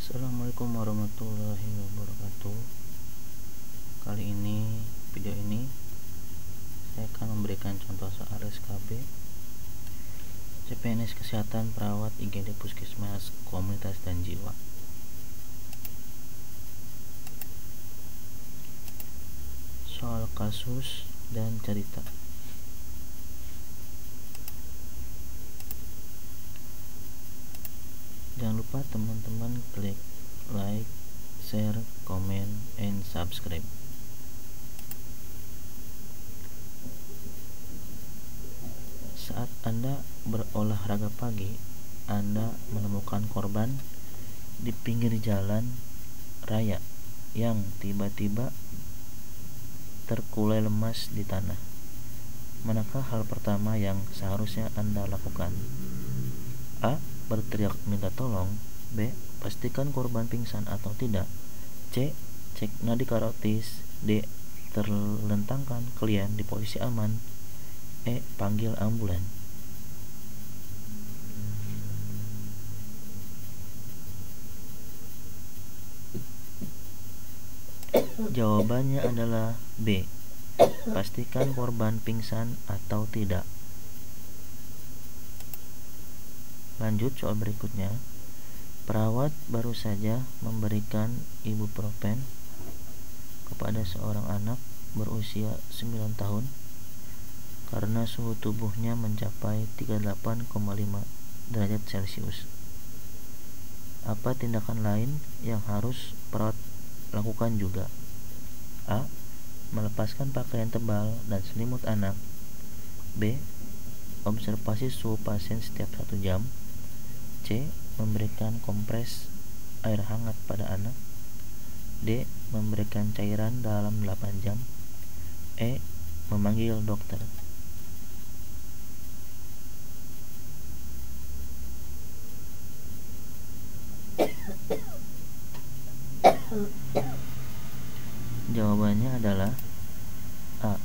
Assalamualaikum warahmatullahi wabarakatuh. Kali ini, video ini saya akan memberikan contoh soal SKB CPNS Kesehatan Perawat IGD Puskesmas Komunitas dan Jiwa. Soal kasus dan cerita. Jangan lupa teman-teman klik like, share, comment, and subscribe. Saat Anda berolahraga pagi, Anda menemukan korban di pinggir jalan raya yang tiba-tiba terkulai lemas di tanah. Manakah hal pertama yang seharusnya Anda lakukan? A. Berteriak minta tolong. B. Pastikan korban pingsan atau tidak. C. Cek nadi karotis. D. Terlentangkan klien di posisi aman. E. Panggil ambulan. Jawabannya adalah B. Pastikan korban pingsan atau tidak. Lanjut soal berikutnya. Perawat baru saja memberikan ibuprofen kepada seorang anak berusia 9 tahun karena suhu tubuhnya mencapai 38,5 derajat Celcius. Apa tindakan lain yang harus perawat lakukan juga? A. Melepaskan pakaian tebal dan selimut anak. B. Observasi suhu pasien setiap 1 jam. C. Memberikan kompres air hangat pada anak. D. Memberikan cairan dalam 8 jam. E. Memanggil dokter. Jawabannya adalah A.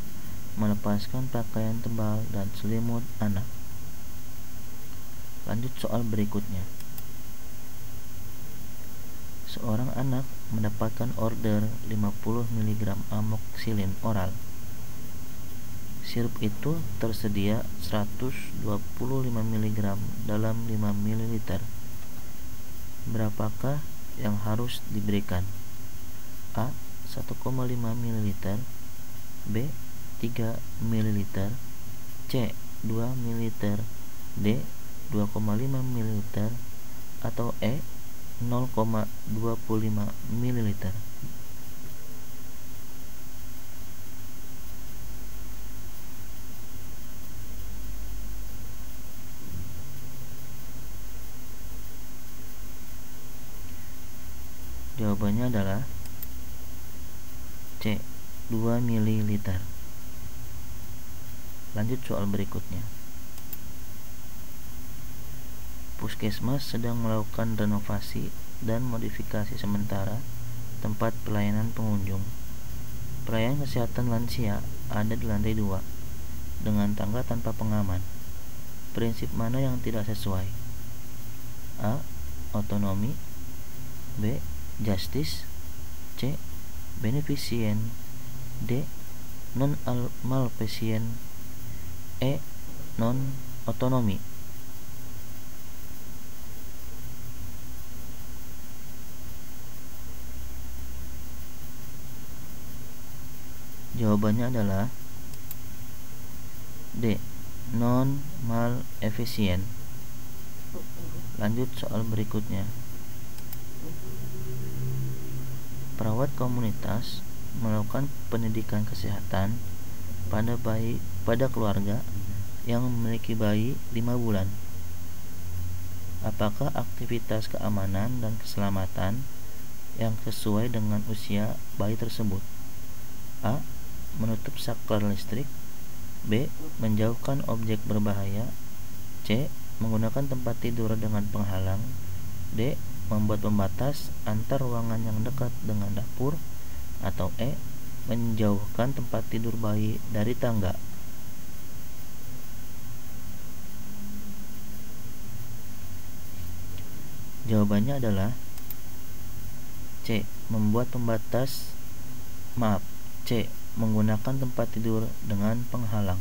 Melepaskan pakaian tebal dan selimut anak. Lanjut soal berikutnya. Seorang anak mendapatkan order 50 mg amoxicillin oral. Sirup itu tersedia 125 mg dalam 5 ml. Berapakah yang harus diberikan? A. 1,5 ml. B. 3 ml. C. 2 ml. D. 2,5 ml. Atau E. 0,25 ml. Jawabannya adalah C. 2 ml. Lanjut soal berikutnya. Puskesmas sedang melakukan renovasi dan modifikasi sementara tempat pelayanan pengunjung. Pelayanan kesehatan lansia ada di lantai 2 dengan tangga tanpa pengaman. Prinsip mana yang tidak sesuai? A. Otonomi. B. Justice. C. Beneficient. D. Non-malpasient. E. Non-otonomi. Jawabannya adalah D. Non-malefficient. Lanjut soal berikutnya. Perawat komunitas melakukan pendidikan kesehatan pada keluarga yang memiliki bayi 5 bulan. Apakah aktivitas keamanan dan keselamatan yang sesuai dengan usia bayi tersebut? A. Menutup saklar listrik. B. Menjauhkan objek berbahaya. C. Menggunakan tempat tidur dengan penghalang. D. Membuat pembatas antar ruangan yang dekat dengan dapur. Atau E. Menjauhkan tempat tidur bayi dari tangga. Jawabannya adalah C. Membuat pembatas C. Menggunakan tempat tidur dengan penghalang.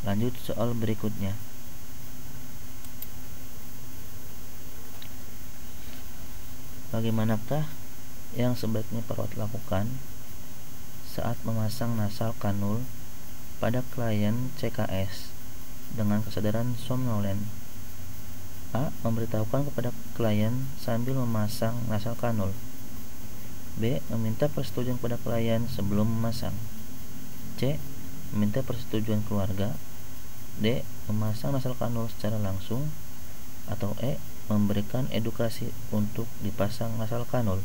Lanjut soal berikutnya. Bagaimanakah yang sebaiknya perawat lakukan saat memasang nasal kanul pada klien CKS dengan kesadaran somnolen? A. Memberitahukan kepada klien sambil memasang nasal kanul. B. Meminta persetujuan kepada klien sebelum memasang. C. Meminta persetujuan keluarga. D. Memasang nasal kanul secara langsung. Atau E. Memberikan edukasi untuk dipasang nasal kanul.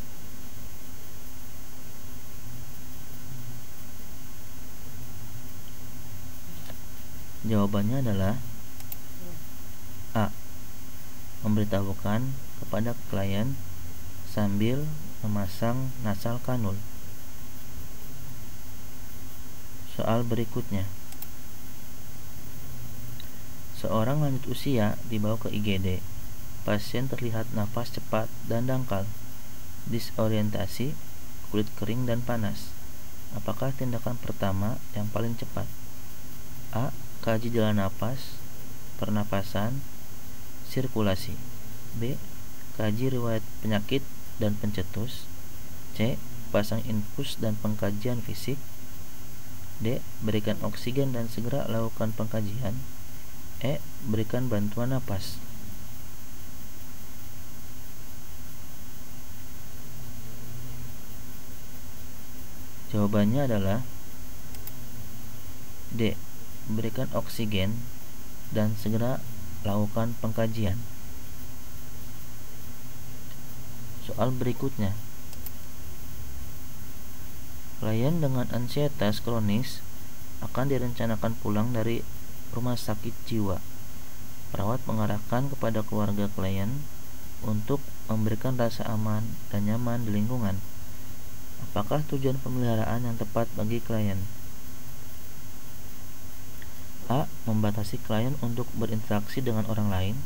Jawabannya adalah A. Memberitahukan kepada klien sambil memasang nasal kanul. Soal berikutnya. Seorang lanjut usia dibawa ke IGD. Pasien terlihat nafas cepat dan dangkal, disorientasi, kulit kering dan panas. Apakah tindakan pertama yang paling cepat? A. Kaji jalan napas, pernapasan, sirkulasi. B. Kaji riwayat penyakit dan pencetus. C. Pasang infus dan pengkajian fisik. D. Berikan oksigen dan segera lakukan pengkajian. E. Berikan bantuan napas. Jawabannya adalah D. Berikan oksigen dan segera lakukan pengkajian. Soal berikutnya. Klien dengan ansietas kronis akan direncanakan pulang dari rumah sakit jiwa. Perawat mengarahkan kepada keluarga klien untuk memberikan rasa aman dan nyaman di lingkungan. Apakah tujuan pemeliharaan yang tepat bagi klien? A. Membatasi klien untuk berinteraksi dengan orang lain.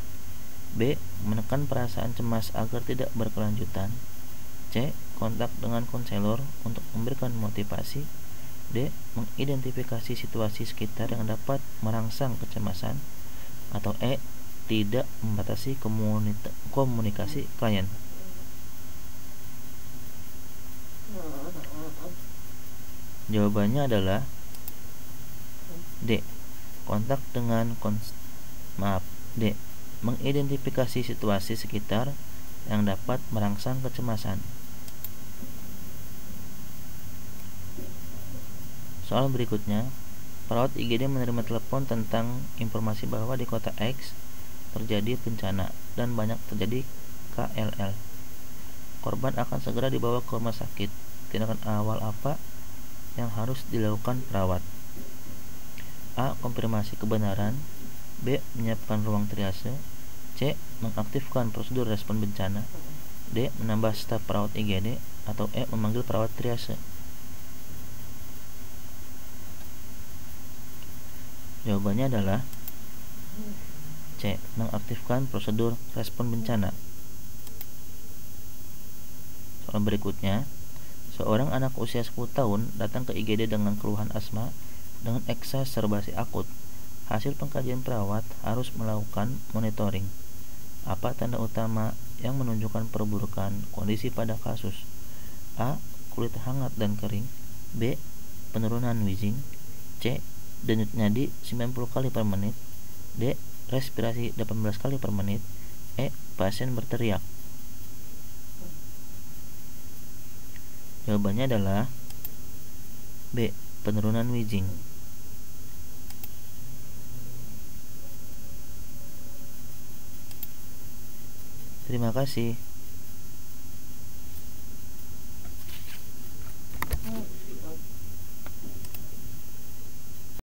B. Menekan perasaan cemas agar tidak berkelanjutan. C. Kontak dengan konselor untuk memberikan motivasi. D. Mengidentifikasi situasi sekitar yang dapat merangsang kecemasan. Atau E. Tidak membatasi komunikasi klien. Jawabannya adalah D. Kontak dengan D. Mengidentifikasi situasi sekitar yang dapat merangsang kecemasan. Soal berikutnya. Perawat IGD menerima telepon tentang informasi bahwa di kota X terjadi bencana dan banyak terjadi KLL. Korban akan segera dibawa ke rumah sakit. Tindakan awal apa yang harus dilakukan perawat? A. Konfirmasi kebenaran. B. Menyiapkan ruang triase. C. Mengaktifkan prosedur respon bencana. D. Menambah staf perawat IGD. Atau E. Memanggil perawat triase. Jawabannya adalah C. Mengaktifkan prosedur respon bencana. Soal berikutnya. Seorang anak usia 10 tahun datang ke IGD dengan keluhan asma dengan eksaserbasi akut. Hasil pengkajian perawat harus melakukan monitoring. Apa tanda utama yang menunjukkan perburukan kondisi pada kasus? A. Kulit hangat dan kering. B. Penurunan wheezing. C. Denyut nadi 90 kali per menit. D. Respirasi 18 kali per menit. E. Pasien berteriak. Jawabannya adalah B. Penurunan wheezing. Terima kasih.